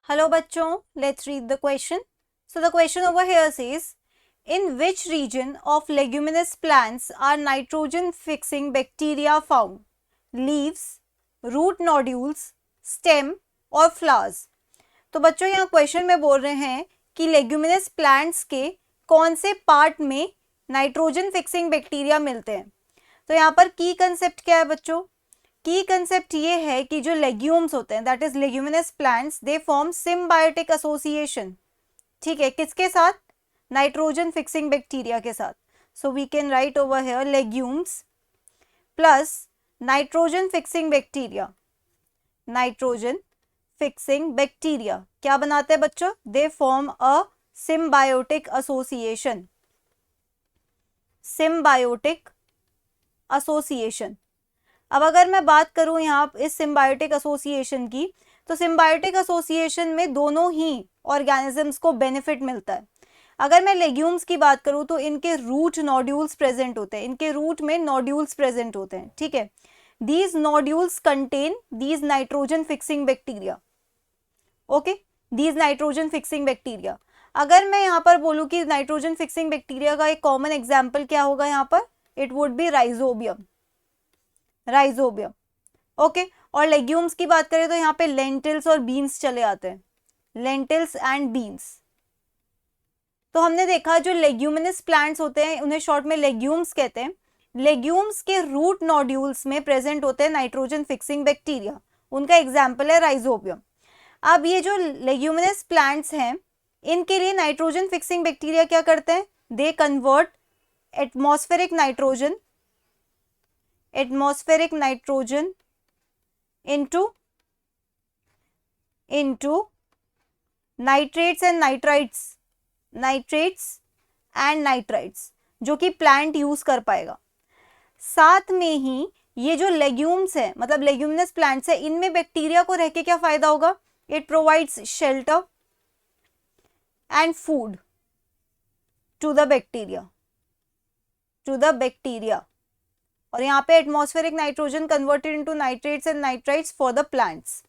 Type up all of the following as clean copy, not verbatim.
Hello bachcho, let's read the question. So the question over here says, in which region of leguminous plants are nitrogen fixing bacteria found? Leaves, root nodules, stem और flowers. तो बच्चों यहाँ question में बोल रहे हैं कि leguminous plants के कौन से पार्ट में नाइट्रोजन फिक्सिंग बैक्टीरिया मिलते हैं. तो यहाँ पर की कंसेप्ट क्या है बच्चों? की कंसेप्ट ये है कि जो लेग्यूम्स होते हैं, that is leguminous plants, they form symbiotic association. ठीक है, किसके साथ? नाइट्रोजन फिक्सिंग बैक्टीरिया के साथ. So we can write over here legumes plus nitrogen fixing bacteria. Nitrogen fixing bacteria क्या बनाते हैं बच्चों? They form a symbiotic association. Symbiotic association. अब अगर मैं बात करूं यहाँ इस सिम्बायोटिक एसोसिएशन की, तो सिम्बायोटिक एसोसिएशन में दोनों ही ऑर्गेनिजम्स को बेनिफिट मिलता है. अगर मैं लेग्यूम्स की बात करूं तो इनके रूट नोड्यूल्स प्रेजेंट होते हैं, इनके रूट में नोड्यूल्स प्रेजेंट होते हैं. ठीक है, these nodules contain these nitrogen fixing bacteria. Okay, these nitrogen fixing bacteria. अगर मैं यहाँ पर बोलूँ कि नाइट्रोजन फिक्सिंग बैक्टीरिया का एक कॉमन एग्जाम्पल क्या होगा यहाँ पर? It would be rhizobium. Rhizobium. Okay, और लेग्यूम्स की बात करें तो यहाँ पे लेंटिल्स और बीन्स चले आते हैं. Lentils and beans. तो हमने देखा जो लेग्यूमिनस प्लांट्स होते हैं उन्हें शॉर्ट में लेग्यूम्स कहते हैं. लेग्यूम्स के रूट नोड्यूल्स में प्रेजेंट होते हैं नाइट्रोजन फिक्सिंग बैक्टीरिया. उनका एग्जाम्पल है राइजोबियम. अब ये जो लेग्यूमिनस प्लांट्स हैं इनके लिए नाइट्रोजन फिक्सिंग बैक्टीरिया क्या करते हैं? They convert atmospheric nitrogen into nitrates and nitrites जो कि प्लांट यूज कर पाएगा. साथ में ही ये जो लेग्यूम्स है, मतलब लेग्यूमिनस प्लांट्स है, इनमें बैक्टीरिया को रह के क्या फायदा होगा? It provides shelter and food to the bacteria. और यहाँ पे atmospheric nitrogen converted into nitrates and nitrites for the plants.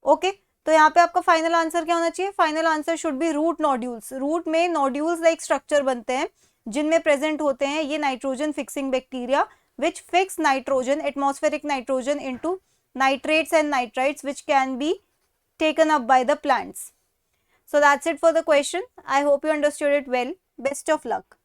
Okay, तो यहाँ पे आपका फाइनल आंसर क्या होना चाहिए? Final answer should be root nodules. Root में नोड्यूल्स लाइक स्ट्रक्चर बनते हैं जिनमें प्रेजेंट होते हैं ये nitrogen fixing bacteria which fix nitrogen, atmospheric nitrogen into nitrates and nitrites which can be taken up by the plants. So that's it for the question. I hope you understood it well. Best of luck.